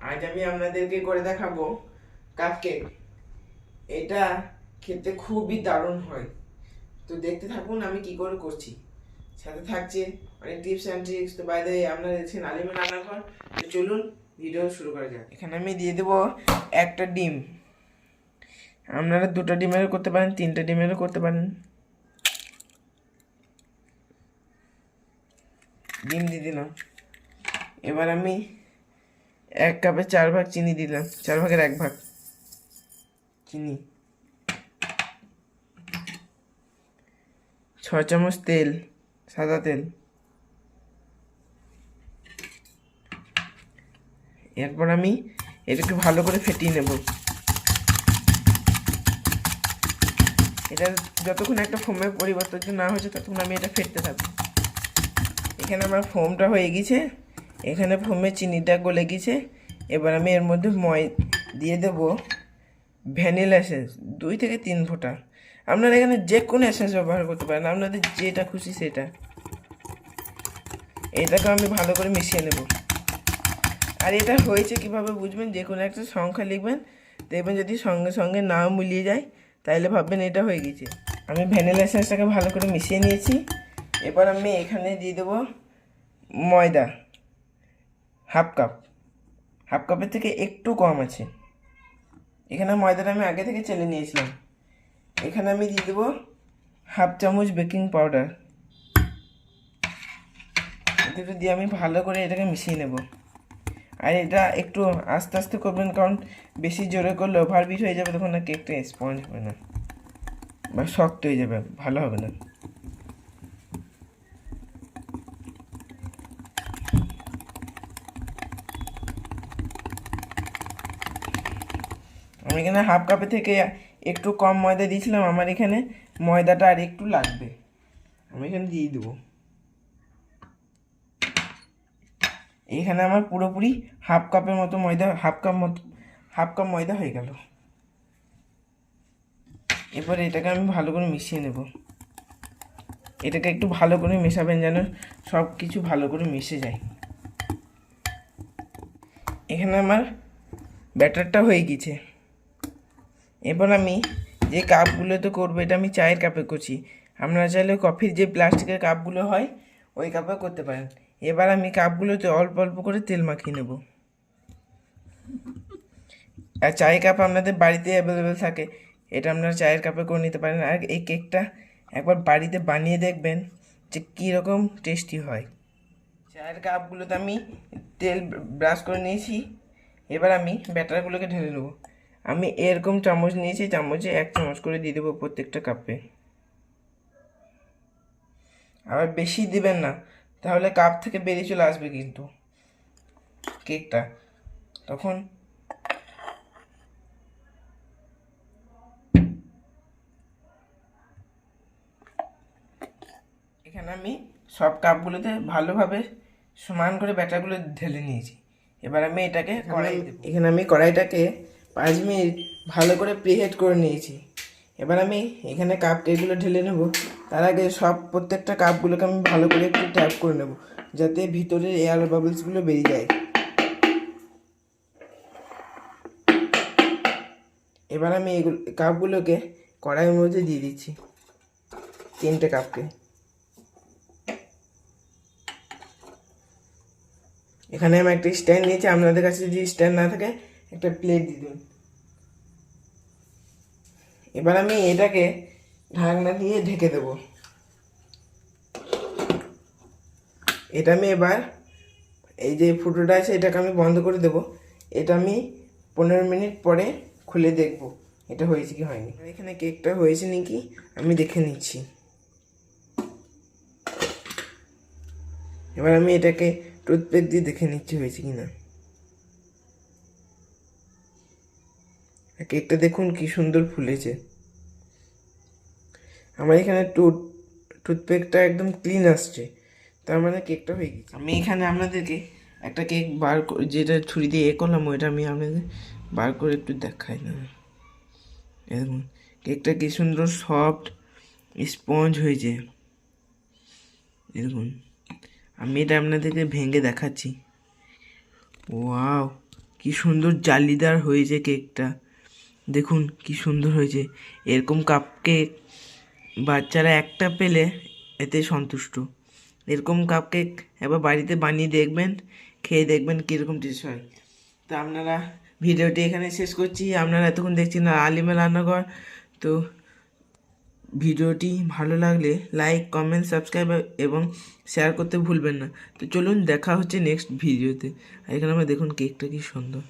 আজ আমি আপনাদেরকে করে দেখাবো কাপকেক। এটা খেতে খুবই দারুণ হয়। তো দেখতে থাকুন আমি কি করে করছি। সাথে থাকছে অনেক টিপস অ্যান্ড ট্রিক্স। তো বাইরে আপনারা দেখছেন আলিমের রান্নাঘর। তো চলুন ভিডিও শুরু করা যাক। এখানে আমি দিয়ে দেবো একটা ডিম। আপনারা দুটো ডিমেরও করতে পারেন, তিনটে ডিমেরও করতে পারেন। ডিম দিয়ে দিলাম। এবার আমি 1 কাপে 4 ভাগ চিনি দিলাম, 4 ভাগের 1 ভাগ চিনি, 6 চামচ তেল, সাদা তেল। এরপর আমি এটাকে ভালো করে ফেটিয়ে নেব। এটা যতক্ষণ একটা ফোমের পরিবর্তন না হয়েছে ততক্ষণ আমি এটা ফেটতে থাকবো। এখানে আমার ফোমটা হয়ে গেছে, এখানে ফোমে চিনিটা গলে গেছে। এবার আমি এর মধ্যে দিয়ে দেব ভ্যানিলা এসেন্স 2 থেকে 3 ফোঁটা। আপনারা এখানে যে কোনো এসেন্স ব্যবহার করতে পারেন, আপনাদের যেটা খুশি সেটা। এটাকে আমি ভালো করে মিশিয়ে নেব। আর এটা হয়েছে কিভাবে বুঝবেন? যে কোনো একটা সংখ্যা লিখবেন, দেখবেন যদি সঙ্গে সঙ্গে নাও মিলিয়ে যায় তাহলে ভাববেন এটা হয়ে গেছে। আমি ভ্যানিলা এসেন্সটাকে ভালো করে মিশিয়ে নিয়েছি। এবার আমি এখানে দিয়ে দেবো ময়দা, হাফ কাপের থেকে একটু কম আছে। এখানে ময়দাটা আমি আগে থেকে চেলে নিয়েছিলাম। এখানে আমি দিয়ে দেবো 1/2 চামচ বেকিং পাউডার। এটা দিয়ে আমি ভালো করে এটাকে মিশিয়ে নেব। আর এটা একটু আস্তে আস্তে করবেন, কারণ বেশি জোরে করলে ওভারবিট হয়ে যাবে, তখন না কেকটা স্পঞ্জ হবে না বা শক্ত হয়ে যাবে, ভালো হবে না। আমি এখানে 1/2 কাপে থেকে একটু কম ময়দা দিয়েছিলাম। আমার এখানে ময়দাটা আর একটু লাগবে, আমি এখানে দিয়ে দেবো। এখানে আমার পুরোপুরি 1/2 কাপের মতো ময়দা, 1/2 কাপ ময়দা হয়ে গেল। এবার এটাকে আমি ভালো করে মিশিয়ে নেব। এটাকে একটু ভালো করে মেশাবেন যেন সব কিছু ভালো করে মিশে যায়। এখানে আমার ব্যাটারটা হয়ে গেছে। এবার আমি যে কাপগুলোতে করবো, এটা আমি চায়ের কাপে করছি। আপনারা চাইলে কফির যে প্লাস্টিকের কাপগুলো হয় ওই কাপে করতে পারেন। এবার আমি কাপগুলোতে অল্প অল্প করে তেল মাখিয়ে নেব। আর চায়ের কাপ আপনাদের বাড়িতে অ্যাভেলেবেল থাকে, এটা আপনারা চায়ের কাপে করে নিতে পারেন। আর এই কেকটা একবার বাড়িতে বানিয়ে দেখবেন যে কীরকম টেস্টি হয়। চায়ের কাপগুলোতে আমি তেল ব্রাশ করে নিয়েছি। এবার আমি ব্যাটারগুলোকে ঢেলে নেব। আমি এরকম চামচ নিয়েছি, চামচে 1 চামচ করে দিয়ে দেবো প্রত্যেকটা কাপে। আবার বেশি দিবেন না, তাহলে কাপ থেকে বেরিয়ে চলে আসবে কিন্তু কেকটা, তখন এখানে আমি সব কাপগুলোতে ভালোভাবে সমান করে ব্যাটারগুলো ঢেলে নিয়েছি। এবার আমি এটাকে এখানে আমি কড়াইটাকে 5 মিনিট ভালো করে প্রিহিট করে নিয়েছি। এবার আমি এখানে কাপ কেকগুলো ঢেলে নেব। তার আগে প্রত্যেকটা কাপগুলোকে আমি ভালো করে একটু ট্যাপ করে নেব, যাতে ভিতরের এয়ার বাবলসগুলো বেরিয়ে যায়। এবার আমি কাপগুলোকে কড়াইয়ের মধ্যে দিয়ে দিচ্ছি, 3টে কাপকে। এখানে আমি একটা স্ট্যান্ড নিয়েছি, আপনাদের কাছে যদি স্ট্যান্ড না থাকে একটা প্লেট দিয়ে দিন। এবার আমি এটাকে ঢাকনা দিয়ে ঢেকে দেব। এটা আমি এবার এই যে ফুটোটা আছে এটাকে আমি বন্ধ করে দেব। এটা আমি 15 মিনিট পরে খুলে দেখব এটা হয়েছে কি হয়নি। এখানে কেকটা হয়েছে নাকি আমি দেখে নিচ্ছি। এবার আমি এটাকে টুথপিক দিয়ে দেখে নিচ্ছি হয়েছে কি না। কেকটা দেখুন কি সুন্দর ফুলেছে। আমার এখানে টুথপিকটা একদম ক্লিন আসছে, তার মানে কেকটা হয়ে গেছে। আমি এখানে আপনাদেরকে একটা কেক যেটা ছুরি দিয়ে করলাম ওইটা আমি আপনাদের বার করে একটু দেখাই না। এরকম কেকটা কি সুন্দর সফট স্পঞ্জ হয়েছে। এরকম আমি এটা আপনাদেরকে ভেঙে দেখাচ্ছি। ওয়াও, কি সুন্দর জালিদার হয়েছে কেকটা, দেখুন কি সুন্দর হয়েছে। এরকম কাপ কেক বাচ্চারা একটা পেলে এতে সন্তুষ্ট। এরকম কাপ কেক একবার বাড়িতে বানিয়ে দেখবেন, খেয়ে দেখবেন কীরকম টেস্ট হয়। তো আপনারা ভিডিওটি এখানে শেষ করছি। আপনারা এতক্ষণ দেখছেন আলিমা রান্নাঘর। তো ভিডিওটি ভালো লাগলে লাইক, কমেন্ট, সাবস্ক্রাইব এবং শেয়ার করতে ভুলবেন না। তো চলুন দেখা হচ্ছে নেক্সট ভিডিওতে। আর এখানে আমরা দেখুন কেকটা কি সুন্দর।